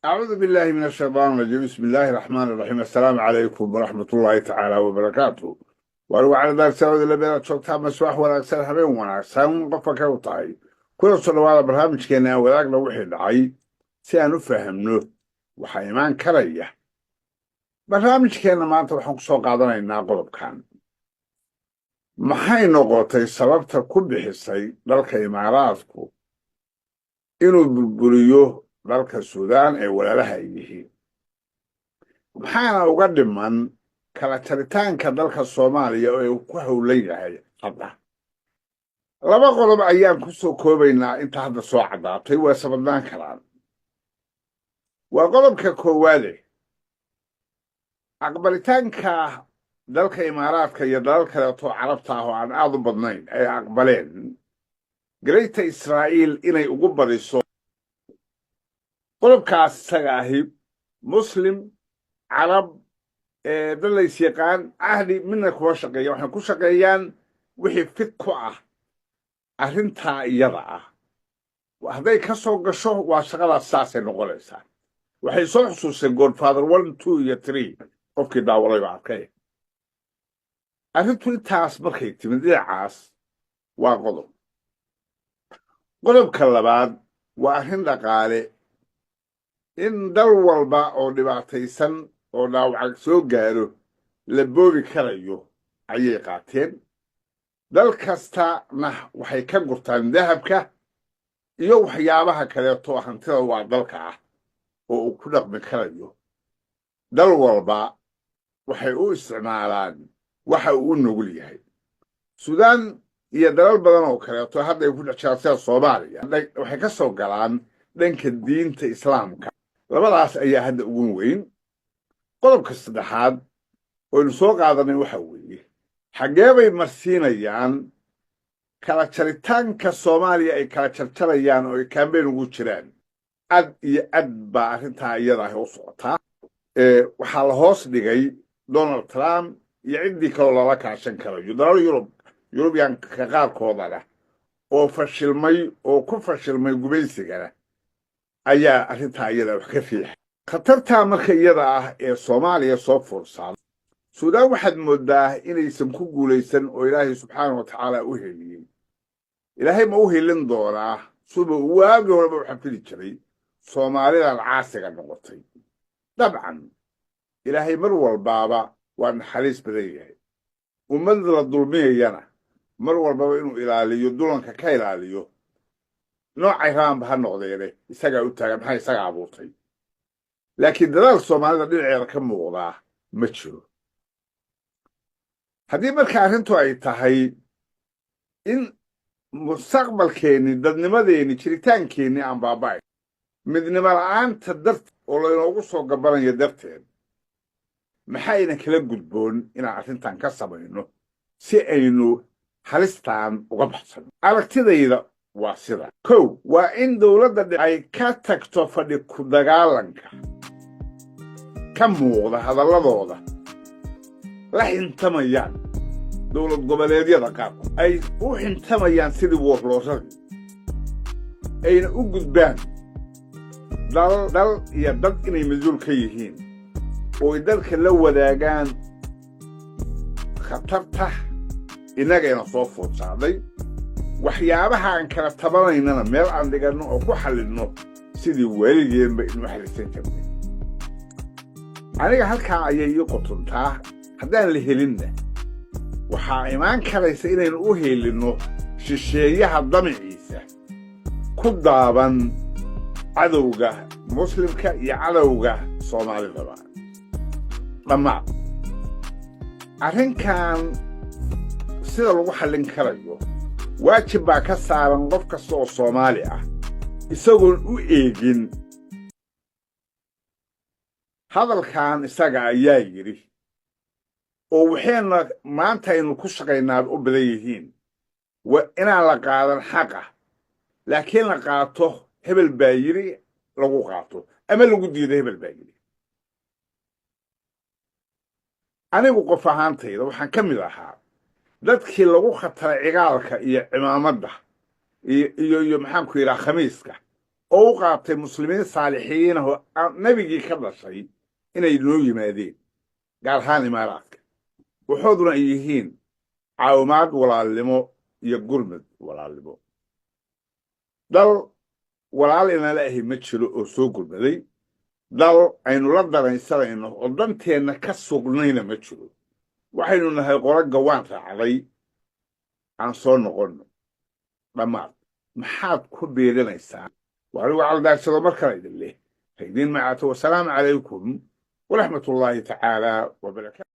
أعوذ بالله من الشيطان الرجيم. بسم الله الرحمن الرحيم. السلام عليكم ورحمة الله تعالى وبركاته. وأنا على ذلك سعود اللي بيرد شوكتها مسواح ولا أكثر حبيب وانا سام قفك وطاي كل صلوات برنامج كنا وذاك لو وحيد عي سأنفهمه وحيمان كريه برنامج كنا ما أنت وحق سوق عضنا إننا قلب كان maxay noqotay sababta ku bixisay dalka Imaaraadku inuu burburiyo dalka Suudaan ee walaalaha yihiin maxaana uga dhiman kala taritaanka dalka Soomaaliya oo uu ku howlan yahay hadda laba qodob ayaan ku soo koobaynaa inta hadda soo cadaatay waa sababnaan karaan waa qodobka koowaad aqbalitaanka dalka Imaaraadka iyo dalal kale oo Carabta ah oo aan aad u badnayn ay aqbaleen Great Israel inay ugu bariso qodobkaas isaga ahi Muslim Arab dalays yaqaan ahli midna kuwa shaqeeya waxaan ku shaqeeyaan wixii fit ku ah arrinta iyada ah hadday ka soo gasho waa shaqada saasay noqonaysaa waxay soo xusuusay Godfather 1 2 iyo 3 qofkii daawaday baa arkay arrintu intaas markay timid dhinacaas waa qodobka labaad waa arrin dhaqaale in dal walba oo dhibaataysan oo dhaawac soo gaaro la boobi karayo ayay qaateen dal kastana waxay ka gurtaan dahabka iyo waxyaabaha kaleeto hantida waa dalka ah oo uu ku dhaqmi karayo dal walba waxay u isticmaalaan waxa uu nugul yahay Suudaan iyo dalal badan oo kaleeto hadda ay ku dhacaysaa Soomaaliya waxay ka soo galaan dhanka diinta Islaamka labadaas ayaa hadda ugu weyn qodobka saddexaad oo soo qaadanay waxa weeye xagee bay marsiinayaan kala jaritaanka Soomaaliya ay kala jarjarayaan oo ay campaign ugu jiraan ad iyo ad baa arrinta iyada ah u socotaa waxaa la hoos dhigay Donald Trump iyo cidii kale lala kaashan karayo dalal Yurubiyan ka qaarkoodana oo fashilmay oo ku fashilmay gumaysigana ayaa arrinta iyada wax ka fiixay khatarta marka iyada ah ee Soomaaliya soo fursan Suudaan waxaad moodaa inaysan ku guuleysan oo Ilaahay subxaanahu wa ta'ala u heliyay Ilaahay ma u helin doonaa suba waagi horeba waxa fili jiray Soomaalida caasiga noqotay dabcan Ilaahay mar walbaaba waa naxariis badan yahay ummadda la dulmiyayana mar walbaba inuu ilaaliyo dulanka ka ilaaliyo noocay raanba ha noqdeene isagaa u taagan maxay isaga abuurtay laakiin dadaal Soomaalida dhinaceeda ka muuqdaa ma jiro haddii marka arrintu ay tahay in mustaqbalkeeni dadnimadeeni jiritaankeenni aan baaba'ay midnimo la'aanta darteed oo laynoogu soo gabanayo darteed maxayna kala gudboon inaan arrintan ka samayno si aynu halistaan uga baxsano aragtidayda waa sida kow waa in dowladda ay ka tagto fadhi ku dagaalanka ka muuqda hadalladooda la xintamayaan dowlad goboleedyada qaarkood ay u xintamayaan sidii warlooradii ayna u gudbaan dal iyo dad inay mas-uul ka yihiin oo dalka la wadaagaan khatarta inagayna soo foodsaaday waxyaabaha aan kala tabanaynana meel aan dhiganno oo ku xallinno sidii weligeenba inuu xalisan jirnay aniga halkaa ayay ii qotontaa haddaan la helinna waxaa imaan karaysa inaynu u helinno shisheeyaha damiciisa ku daaban cadowga muslimka iyo cadowga Soomaalidaba dhammaan arrinkan sida lagu xallin karayo waajib baa ka saaran qof kasta oo Soomaali ah isagoon u eegin hadalkan isaga ayaa yiri oo waxayna maanta aynu ku shaqaynaa u badan yihiin waa inaan la qaadan xaqa laakiin la qaato hebel baa yiri lagu qaato ama lagu diido hebel baa yiri anigu qof ahaantayda waxaan ka mid ahaa dadkii lagu khataray cigaalka iyo cimaamada iyo maxaan ku yiraahdaa khamiiska oo u qaatay muslimiin saalixiin oo nabigii ka dhashay inay noo yimaadeen gaar ahaan imaaraadka waxooduna ay yihiin caawimaad walaalnimo iyo gurmad walaalnimo dal walaal inala ahi ma jiro oo soo gurmaday dal aynu la daraysanayno oo danteenna ka sugnayna ma jiro waxaynu nahay qolo gawaan raacday aan soo noqonno dhammaad maxaad ku beeranaysaa وأنا وعلى ذلك مركز إذن له فإذن معته والسلام عليكم ورحمة الله تعالى وبركاته.